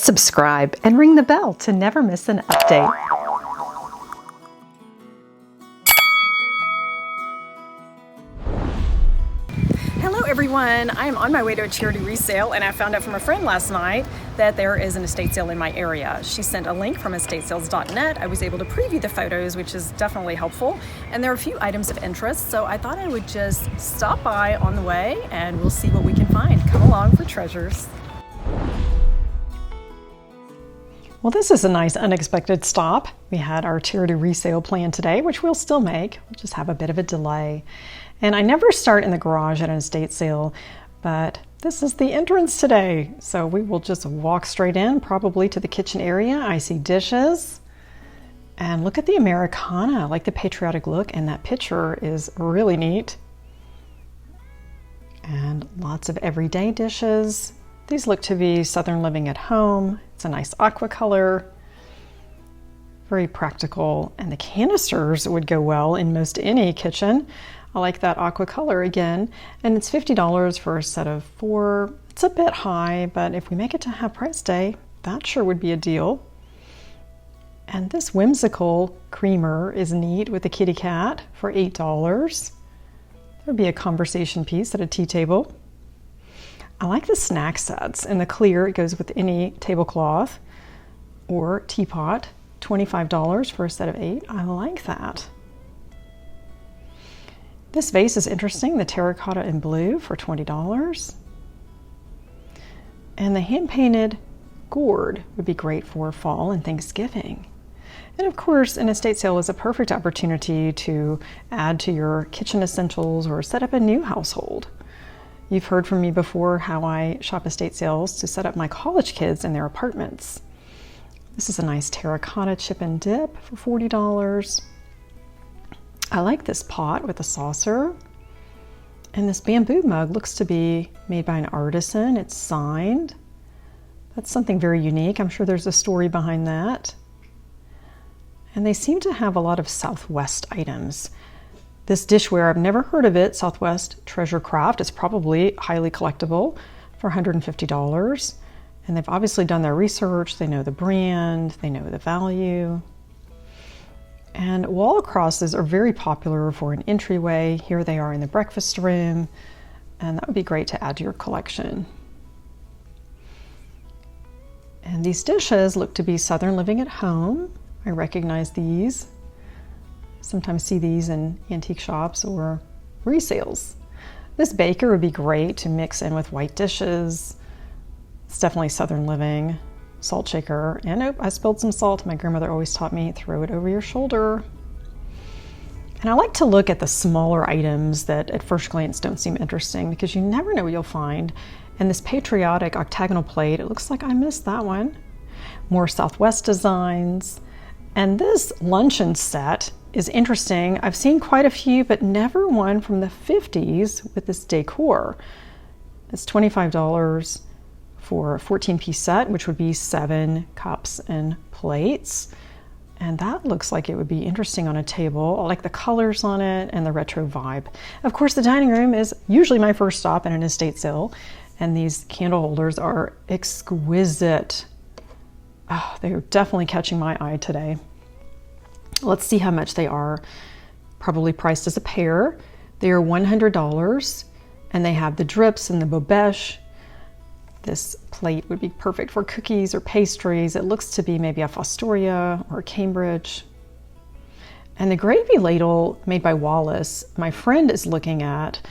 subscribe, and ring the bell to never miss an update. Hello everyone, I am on my way to a charity resale and I found out from a friend last night that there is an estate sale in my area. She sent a link from estatesales.net. I was able to preview the photos, which is definitely helpful, and there are a few items of interest, so I thought I would just stop by on the way and we'll see what we can find. Come along for treasures. Well, this is a nice unexpected stop. We had our charity resale planned today, which we'll still make. We'll just have a bit of a delay. And I never start in the garage at an estate sale, but this is the entrance today. So we will just walk straight in, probably to the kitchen area. I see dishes. And look at the Americana, I like the patriotic look, and that picture is really neat. And lots of everyday dishes. These look to be Southern Living at Home. It's a nice aqua color, very practical, and the canisters would go well in most any kitchen. I like that aqua color again, and it's $50 for a set of 4. It's a bit high, but if we make it to half price day, that sure would be a deal. And this whimsical creamer is neat with a kitty cat for $8. There would be a conversation piece at a tea table. I like the snack sets in the clear. It goes with any tablecloth or teapot. $25 for a set of 8. I like that. This vase is interesting, the terracotta in blue for $20. And the hand-painted gourd would be great for fall and Thanksgiving. And of course, an estate sale is a perfect opportunity to add to your kitchen essentials or set up a new household. You've heard from me before how I shop estate sales to set up my college kids in their apartments. This is a nice terracotta chip and dip for $40. I like this pot with a saucer. And this bamboo mug looks to be made by an artisan. It's signed. That's something very unique. I'm sure there's a story behind that. And they seem to have a lot of Southwest items. This dishware, I've never heard of it, Southwest Treasure Craft. It's probably highly collectible for $150. And they've obviously done their research. They know the brand, they know the value. And wall crosses are very popular for an entryway. Here they are in the breakfast room, and that would be great to add to your collection. And these dishes look to be Southern Living at Home. I recognize these. Sometimes see these in antique shops or resales. This baker would be great to mix in with white dishes. It's definitely Southern Living. Salt shaker, and oh, I spilled some salt. My grandmother always taught me, throw it over your shoulder. And I like to look at the smaller items that at first glance don't seem interesting because you never know what you'll find. And this patriotic octagonal plate, it looks like I missed that one. More Southwest designs. And this luncheon set is interesting. I've seen quite a few, but never one from the 50s with this decor. It's $25 for a 14-piece set, which would be 7 cups and plates. And that looks like it would be interesting on a table. I like the colors on it and the retro vibe. Of course, the dining room is usually my first stop at an estate sale, and these candle holders are exquisite. Oh, they are definitely catching my eye today. Let's see how much they are. Probably priced as a pair. They are $100, and they have the drips and the bobèche. This plate would be perfect for cookies or pastries. It looks to be maybe a Fostoria or a Cambridge. And the gravy ladle made by Wallace, my friend is looking at,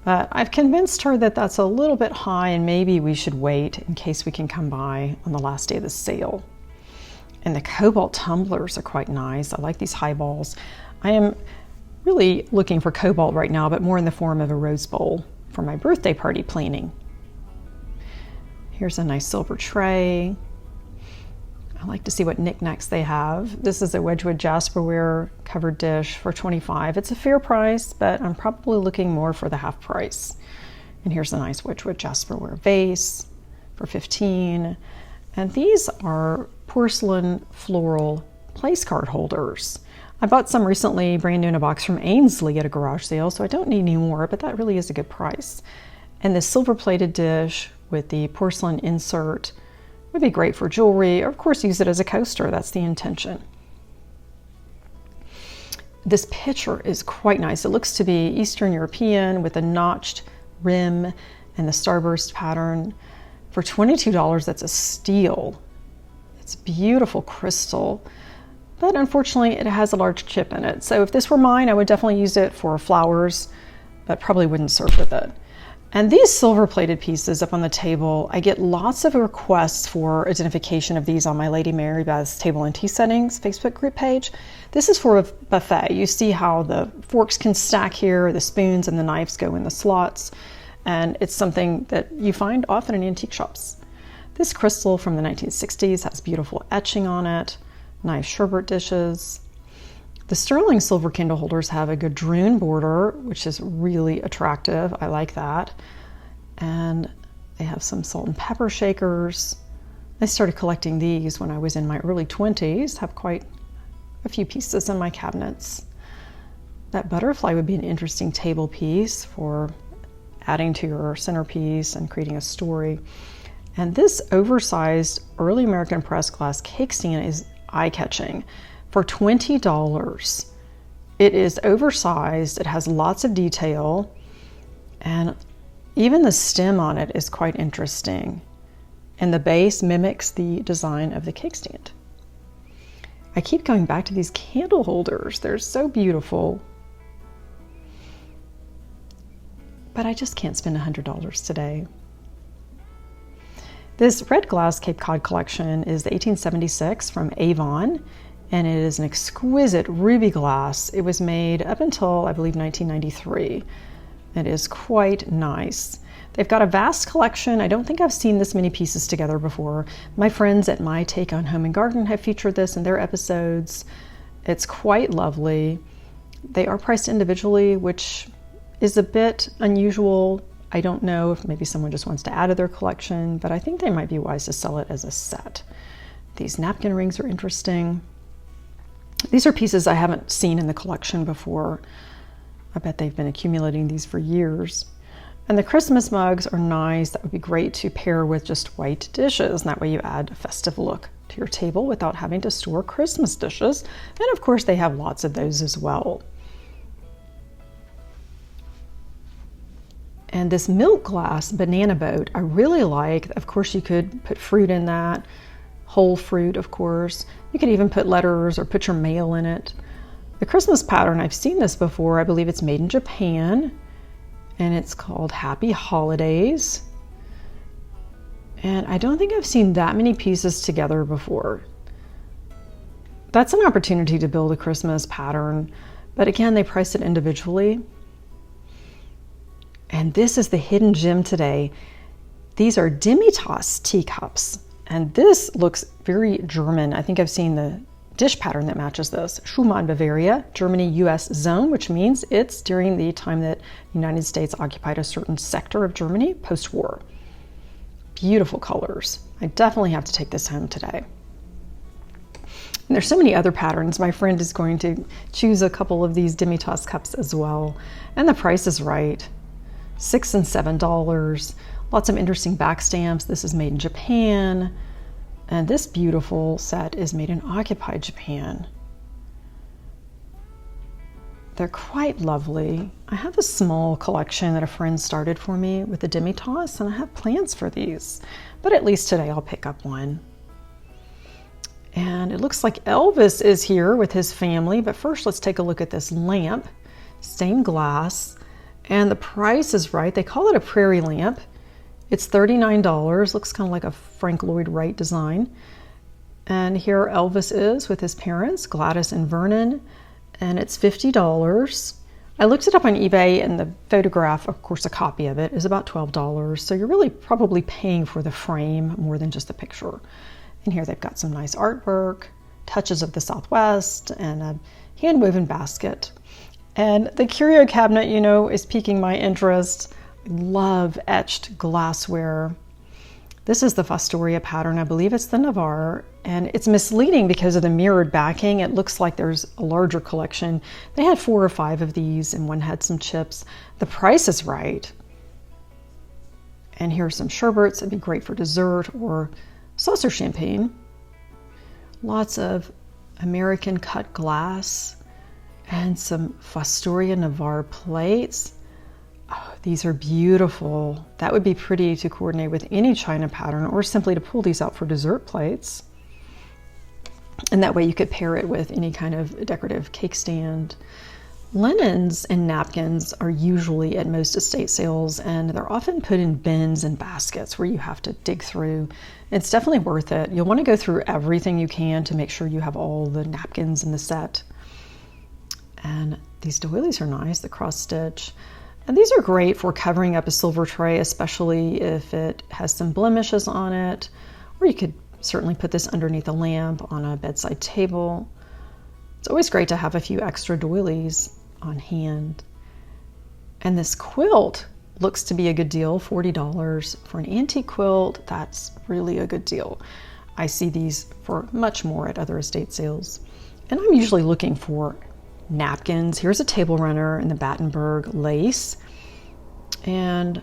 but I've convinced her that that's a little bit high and maybe we should wait in case we can come by on the last day of the sale. And the cobalt tumblers are quite nice. I like these highballs. I am really looking for cobalt right now, but more in the form of a rose bowl for my birthday party planning. Here's a nice silver tray. I like to see what knickknacks they have. This is a Wedgwood Jasperware covered dish for $25. It's a fair price, but I'm probably looking more for the half price. And here's a nice Wedgwood Jasperware vase for $15. And these are porcelain floral place card holders. I bought some recently, brand new in a box from Ainsley at a garage sale, so I don't need any more, but that really is a good price. And this silver plated dish with the porcelain insert Would be great for jewelry, or of course use it as a coaster. That's the intention. This picture is quite nice. It looks to be Eastern European with a notched rim and the starburst pattern. For $22, that's a steal. It's beautiful crystal, but unfortunately it has a large chip in it. So if this were mine, I would definitely use it for flowers, but probably wouldn't serve with it. And these silver plated pieces up on the table, I get lots of requests for identification of these on my Lady Mary Beth's Table and Tea Settings Facebook group page. This is for a buffet. You see how the forks can stack here, the spoons and the knives go in the slots, and it's something that you find often in antique shops. This crystal from the 1960s has beautiful etching on it, nice sherbet dishes. The sterling silver candle holders have a gadroon border, which is really attractive. I like that. And they have some salt and pepper shakers. I started collecting these when I was in my early 20s, have quite a few pieces in my cabinets. That butterfly would be an interesting table piece for adding to your centerpiece and creating a story. And this oversized early American pressed glass cake stand is eye-catching. For $20, it is oversized, it has lots of detail, and even the stem on it is quite interesting. And the base mimics the design of the cake stand. I keep going back to these candle holders. They're so beautiful. But I just can't spend $100 today. This red glass Cape Cod collection is the 1876 from Avon, and it is an exquisite ruby glass. It was made up until, I believe, 1993. It is quite nice. They've got a vast collection. I don't think I've seen this many pieces together before. My friends at My Take on Home and Garden have featured this in their episodes. It's quite lovely. They are priced individually, which is a bit unusual. I don't know if maybe someone just wants to add to their collection, but I think they might be wise to sell it as a set. These napkin rings are interesting. These are pieces I haven't seen in the collection before. I bet they've been accumulating these for years. And the Christmas mugs are nice. That would be great to pair with just white dishes. And that way you add a festive look to your table without having to store Christmas dishes. And of course they have lots of those as well. And this milk glass banana boat, I really like. Of course you could put fruit in that, whole fruit of course. You could even put letters or put your mail in it. The Christmas pattern, I've seen this before. I believe it's made in Japan, and it's called Happy Holidays. And I don't think I've seen that many pieces together before. That's an opportunity to build a Christmas pattern, but again, they price it individually. And this is the hidden gem today. These are demi-tasse teacups, and this looks very German. I think I've seen the dish pattern that matches this. Schumann, Bavaria, Germany, US zone, which means it's during the time that the United States occupied a certain sector of Germany post-war. Beautiful colors. I definitely have to take this home today. And there's so many other patterns. My friend is going to choose a couple of these demi-tasse cups as well. And the price is right. $6 and $7. Lots of interesting back stamps. This is made in Japan. And this beautiful set is made in occupied Japan. They're quite lovely. I have a small collection that a friend started for me with the demi-tasse, and I have plans for these. But at least today I'll pick up one. And it looks like Elvis is here with his family, but first let's take a look at this lamp, stained glass, and the price is right. They call it a prairie lamp. It's $39, looks kind of like a Frank Lloyd Wright design. And here Elvis is with his parents, Gladys and Vernon, and it's $50. I looked it up on eBay, and the photograph, of course a copy of it, is about $12. So you're really probably paying for the frame more than just the picture. And here they've got some nice artwork, touches of the Southwest, and a hand-woven basket. And the Curio Cabinet, you know, is piquing my interest. Love etched glassware. This is the Fostoria pattern. I believe it's the Navarre, and it's misleading because of the mirrored backing. It looks like there's a larger collection. They had 4 or 5 of these, and one had some chips. The price is right. And here are some sherbets. It'd be great for dessert or saucer champagne. Lots of American cut glass and some Fostoria Navarre plates. Oh, these are beautiful. That would be pretty to coordinate with any china pattern, or simply to pull these out for dessert plates. And that way you could pair it with any kind of decorative cake stand. Linens and napkins are usually at most estate sales, and they're often put in bins and baskets where you have to dig through. It's definitely worth it. You'll want to go through everything you can to make sure you have all the napkins in the set. And these doilies are nice, the cross stitch. And these are great for covering up a silver tray, especially if it has some blemishes on it. Or you could certainly put this underneath a lamp on a bedside table. It's always great to have a few extra doilies on hand. And this quilt looks to be a good deal, $40 for an antique quilt. That's really a good deal. I see these for much more at other estate sales. And I'm usually looking for napkins. Here's a table runner in the Battenberg lace. And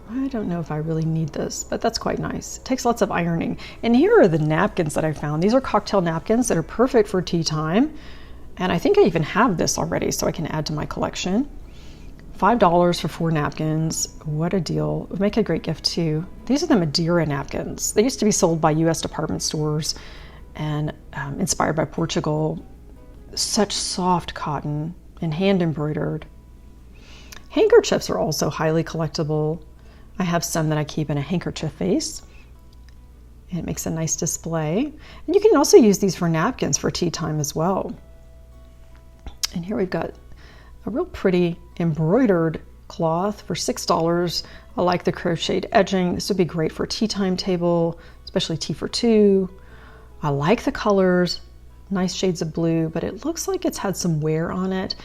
I don't know if I really need this, but that's quite nice. It takes lots of ironing. And here are the napkins that I found. These are cocktail napkins that are perfect for tea time. And I think I even have this already, so I can add to my collection. $5 for 4 napkins. What a deal. Would make a great gift too. These are the Madeira napkins. They used to be sold by US department stores and inspired by Portugal. Such soft cotton and hand embroidered. Handkerchiefs are also highly collectible. I have some that I keep in a handkerchief vase. And it makes a nice display. And you can also use these for napkins for tea time as well. And here we've got a real pretty embroidered cloth for $6. I like the crocheted edging. This would be great for a tea time table, especially tea for two. I like the colors, nice shades of blue, but it looks like it's had some wear on it.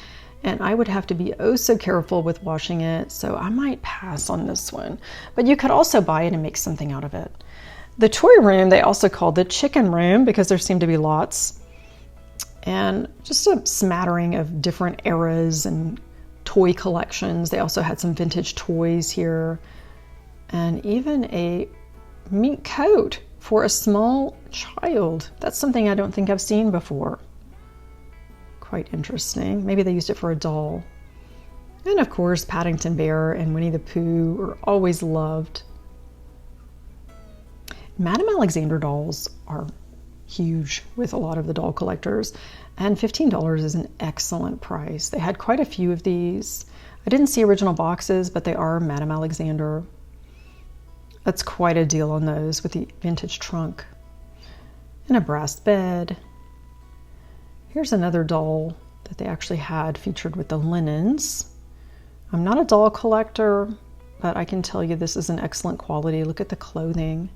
And I would have to be oh so careful with washing it, so I might pass on this one. But you could also buy it and make something out of it. The toy room, they also called the chicken room because there seemed to be lots. And just a smattering of different eras and toy collections. They also had some vintage toys here. And even a mink coat for a small child. That's something I don't think I've seen before. Quite interesting. Maybe they used it for a doll. And of course, Paddington Bear and Winnie the Pooh are always loved. Madame Alexander dolls are huge with a lot of the doll collectors, and $15 is an excellent price. They had quite a few of these. I didn't see original boxes, but they are Madame Alexander. That's quite a deal on those with the vintage trunk. And a brass bed. Here's another doll that they actually had featured with the linens. I'm not a doll collector, but I can tell you this is an excellent quality. Look at the clothing.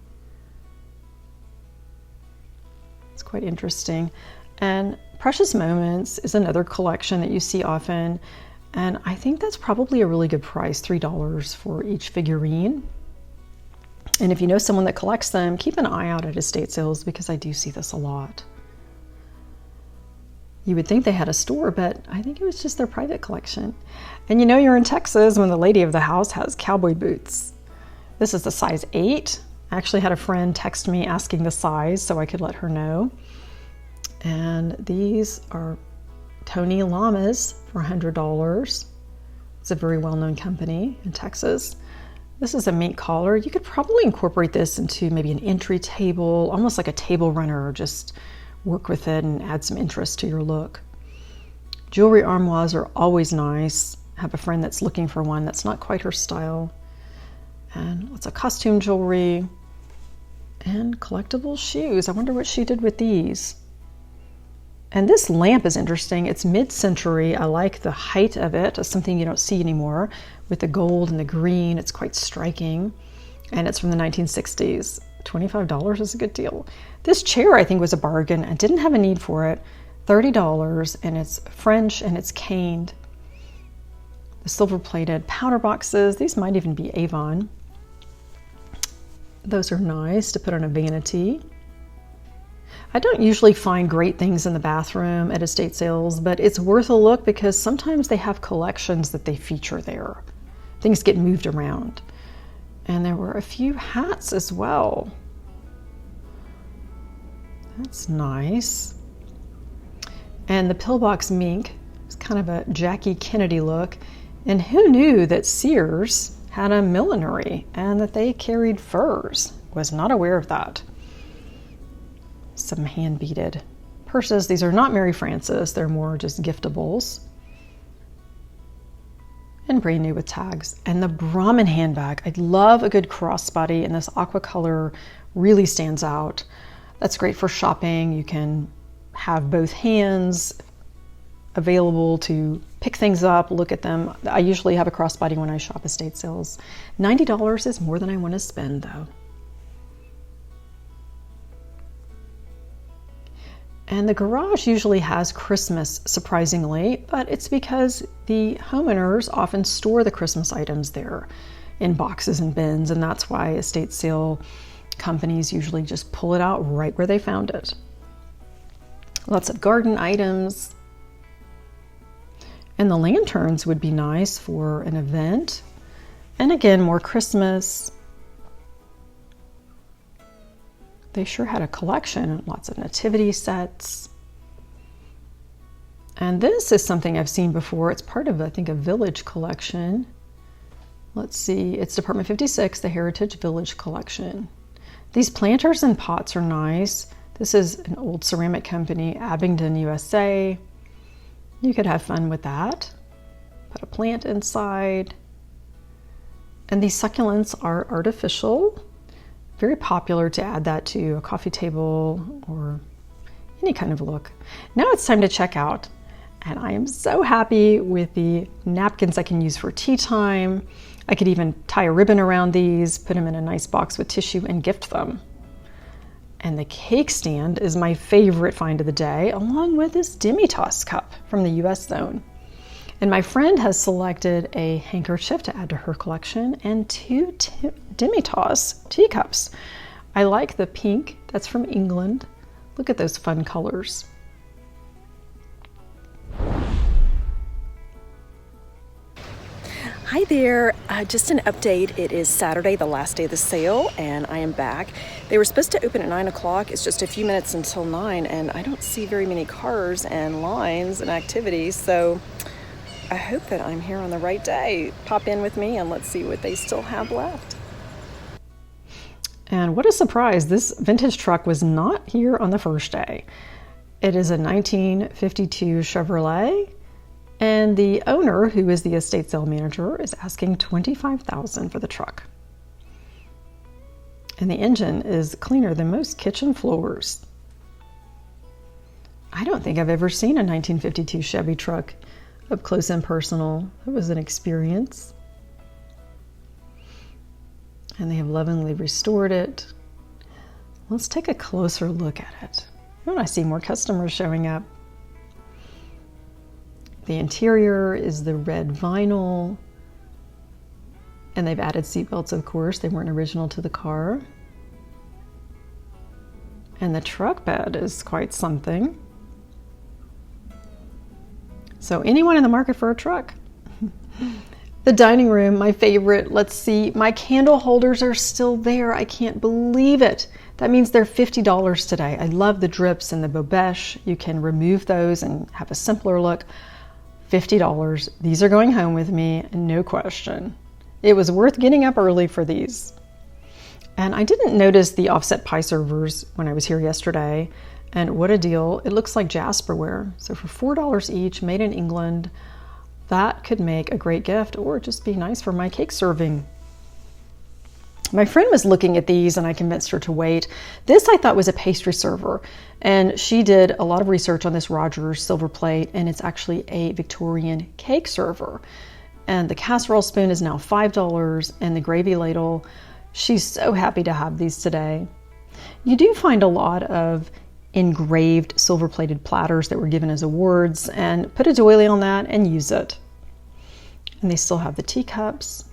It's quite interesting. And Precious Moments is another collection that you see often. And I think that's probably a really good price, $3 for each figurine. And if you know someone that collects them, keep an eye out at estate sales because I do see this a lot. You would think they had a store, but I think it was just their private collection. And you know you're in Texas when the lady of the house has cowboy boots. This is the size 8. I actually had a friend text me asking the size so I could let her know. And these are Tony Llamas for $100. It's a very well-known company in Texas. This is a mink collar. You could probably incorporate this into maybe an entry table, almost like a table runner, or just work with it and add some interest to your look. Jewelry armoires are always nice. I have a friend that's looking for one that's not quite her style. And lots of costume jewelry and collectible shoes. I wonder what she did with these. And this lamp is interesting. It's mid-century. I like the height of it. It's something you don't see anymore with the gold and the green. It's quite striking. And it's from the 1960s. $25 is a good deal. This chair I think was a bargain. I didn't have a need for it. $30, and it's French and it's caned. The silver-plated powder boxes. These might even be Avon. Those are nice to put on a vanity. I don't usually find great things in the bathroom at estate sales, but it's worth a look because sometimes they have collections that they feature there. Things get moved around. And there were a few hats as well. That's nice. And the pillbox mink is kind of a Jackie Kennedy look. And who knew that Sears had a millinery and that they carried furs? Was not aware of that. Some hand beaded purses. These are not Mary Frances. They're more just giftables. And brand new with tags. And the Brahmin handbag. I love a good crossbody, and this aqua color really stands out. That's great for shopping. You can have both hands available to pick things up, look at them. I usually have a crossbody when I shop estate sales. $90 is more than I want to spend though. And the garage usually has Christmas, surprisingly, but it's because the homeowners often store the Christmas items there in boxes and bins, and that's why estate sale companies usually just pull it out right where they found it. Lots of garden items. And the lanterns would be nice for an event. And again, more Christmas. They sure had a collection, lots of nativity sets. And this is something I've seen before. It's part of, I think, a Village collection. Let's see, it's Department 56, the Heritage Village collection. These planters and pots are nice. This is an old ceramic company, Abingdon, USA. You could have fun with that. Put a plant inside. And these succulents are artificial. Very popular to add that to a coffee table or any kind of look. Now it's time to check out. And I am so happy with the napkins I can use for tea time. I could even tie a ribbon around these, put them in a nice box with tissue and gift them. And the cake stand is my favorite find of the day, along with this demi-tasse cup from the US Zone. And my friend has selected a handkerchief to add to her collection and two demi-tasse teacups. I like the pink, that's from England. Look at those fun colors. Hi there, just an update. It is Saturday, the last day of the sale, and I am back. They were supposed to open at 9 o'clock. It's just a few minutes until 9, and I don't see very many cars and lines and activities, so I hope that I'm here on the right day. Pop in with me and let's see what they still have left. And what a surprise, this vintage truck was not here on the first day. It is a 1952 Chevrolet. And the owner, who is the estate sale manager, is asking $25,000 for the truck. And the engine is cleaner than most kitchen floors. I don't think I've ever seen a 1952 Chevy truck up close and personal. It was an experience. And they have lovingly restored it. Let's take a closer look at it. Oh, I see more customers showing up. The interior is the red vinyl, and they've added seatbelts, of course. They weren't original to the car. And the truck bed is quite something. So anyone in the market for a truck? The dining room, my favorite. Let's see, my candle holders are still there. I can't believe it. That means they're $50 today. I love the drips and the bobèche. You can remove those and have a simpler look. $50. These are going home with me, no question. It was worth getting up early for these. And I didn't notice the offset pie servers when I was here yesterday. And what a deal. It looks like Jasperware. So for $4 each, made in England, that could make a great gift or just be nice for my cake serving. My friend was looking at these and I convinced her to wait. This I thought was a pastry server, and she did a lot of research on this Rogers silver plate, and it's actually a Victorian cake server. And the casserole spoon is now $5, and the gravy ladle, she's so happy to have these today. You do find a lot of engraved silver plated platters that were given as awards, and put a doily on that and use it. And they still have the teacups.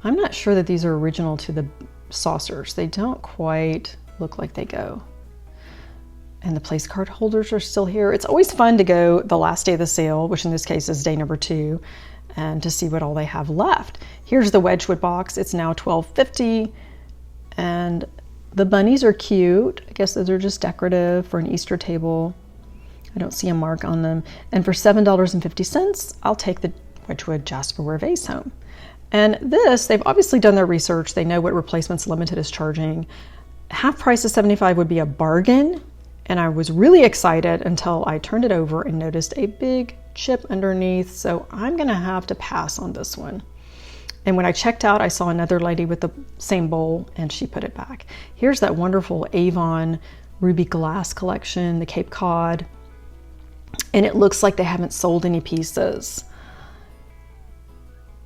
I'm not sure that these are original to the saucers. They don't quite look like they go. And the place card holders are still here. It's always fun to go the last day of the sale, which in this case is day number 2, and to see what all they have left. Here's the Wedgwood box. It's now $12.50, and The bunnies are cute. I guess those are just decorative for an Easter table. I don't see a mark on them. And for $7.50, I'll take the Wedgwood Jasperware vase home. And this, they've obviously done their research. They know what Replacements Limited is charging. Half price of $75 would be a bargain. And I was really excited until I turned it over and noticed a big chip underneath. So I'm gonna have to pass on this one. And when I checked out, I saw another lady with the same bowl and she put it back. Here's that wonderful Avon Ruby Glass collection, the Cape Cod. And it looks like they haven't sold any pieces.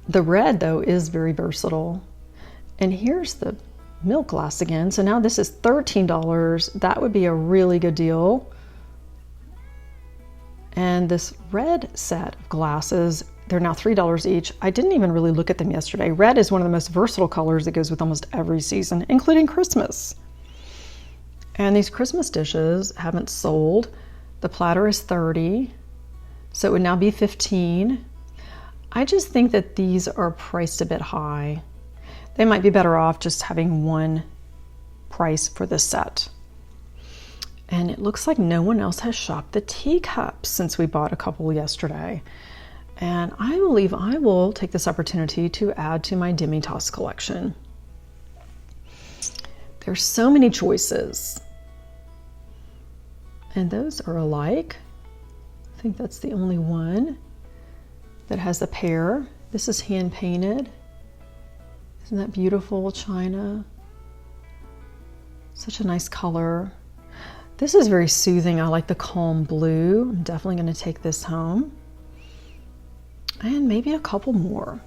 The red though is very versatile. And here's the milk glass again. So now this is $13. That would be a really good deal. And this red set of glasses, they're now $3 each. I didn't even really look at them yesterday. Red is one of the most versatile colors that goes with almost every season, including Christmas. And these Christmas dishes haven't sold. The platter is $30, so it would now be $15. I just think that these are priced a bit high. They might be better off just having one price for this set. And it looks like no one else has shopped the teacups since we bought a couple yesterday. And I believe I will take this opportunity to add to my Demi-Tasse collection. There's so many choices. And those are alike. I think that's the only one that has a pair. This is hand painted. Isn't that beautiful, china? Such a nice color. This is very soothing. I like the calm blue. I'm definitely going to take this home. And maybe a couple more.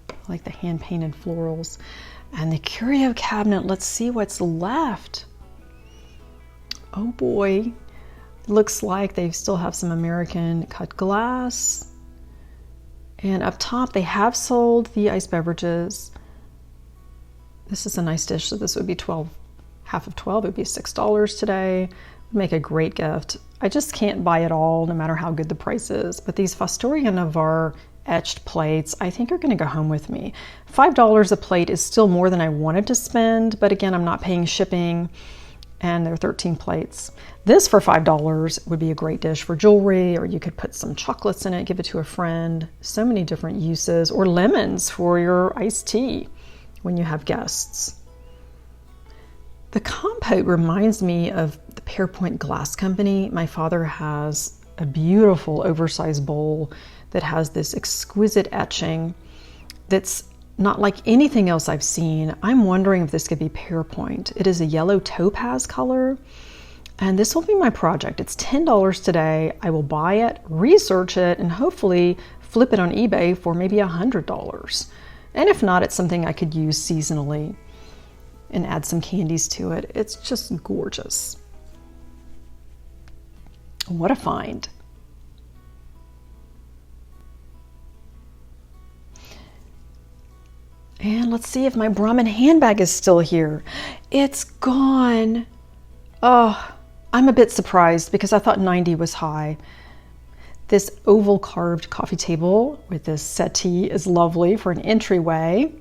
I like the hand painted florals. And the Curio Cabinet, let's see what's left. Oh boy, looks like they still have some American cut glass. And up top, they have sold the iced beverages. This is a nice dish, so this would be half of 12, it would be $6 today. Would make a great gift. I just can't buy it all, no matter how good the price is. But these Fostoria Navarre etched plates, I think are gonna go home with me. $5 a plate is still more than I wanted to spend, but again, I'm not paying shipping. And there are 13 plates. This for $5 would be a great dish for jewelry, or you could put some chocolates in it, give it to a friend. So many different uses, or lemons for your iced tea when you have guests. The compote reminds me of the Pearpoint Glass Company. My father has a beautiful oversized bowl that has this exquisite etching that's not like anything else I've seen. I'm wondering if this could be Pearpoint. It is a yellow topaz color, and this will be my project. It's $10 today. I will buy it, research it, and hopefully flip it on eBay for maybe $100. And if not, it's something I could use seasonally and add some candies to it. It's just gorgeous. What a find. And let's see if my Brahmin handbag is still here. It's gone. Oh, I'm a bit surprised because I thought 90 was high. This oval carved coffee table with this settee is lovely for an entryway.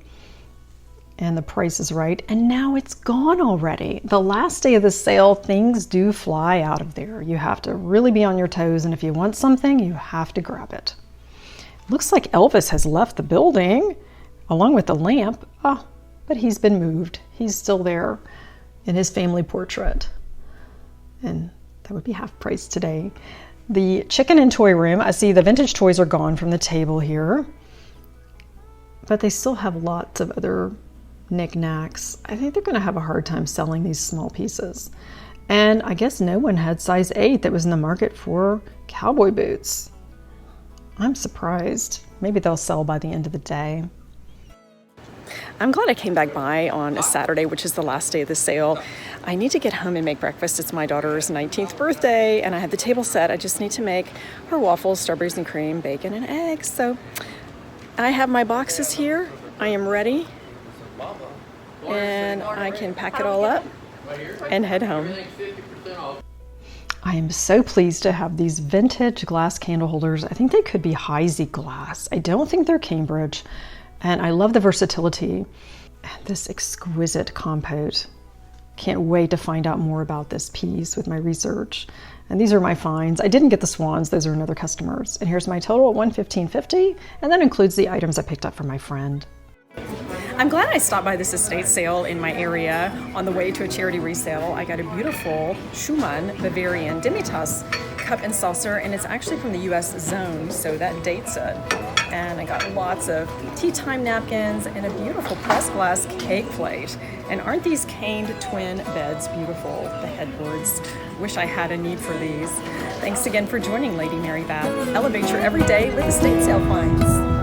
And the price is right. And now it's gone already. The last day of the sale, things do fly out of there. You have to really be on your toes. And if you want something, you have to grab it. Looks like Elvis has left the building, along with the lamp. Oh, but he's been moved. He's still there in his family portrait. And that would be half price today. The chicken and toy room, I see the vintage toys are gone from the table here, but they still have lots of other knickknacks. I think they're going to have a hard time selling these small pieces. And I guess no one had size 8 that was in the market for cowboy boots. I'm surprised. Maybe they'll sell by the end of the day. I'm glad I came back by on a Saturday, which is the last day of the sale. I need to get home and make breakfast. It's my daughter's 19th birthday, and I have the table set. I just need to make her waffles, strawberries and cream, bacon, and eggs. So I have my boxes here. I am ready, and I can pack it all up and head home. I am so pleased to have these vintage glass candle holders. I think they could be Heisey glass. I don't think they're Cambridge. And I love the versatility. And this exquisite compote Can't wait to find out more about this piece with my research. And these are my finds. I didn't get the swans, those are another customer's. And here's my total at $115.50, and that includes the items I picked up from my friend. I'm glad I stopped by this estate sale in my area on the way to a charity resale. I got a beautiful Schumann Bavarian Demitasse cup and saucer, and it's actually from the US zone, so that dates it. And I got lots of tea time napkins and a beautiful pressed glass cake plate. And aren't these caned twin beds beautiful? The headboards. Wish I had a need for these. Thanks again for joining Lady Mary Bath. Elevate your everyday with estate sale finds.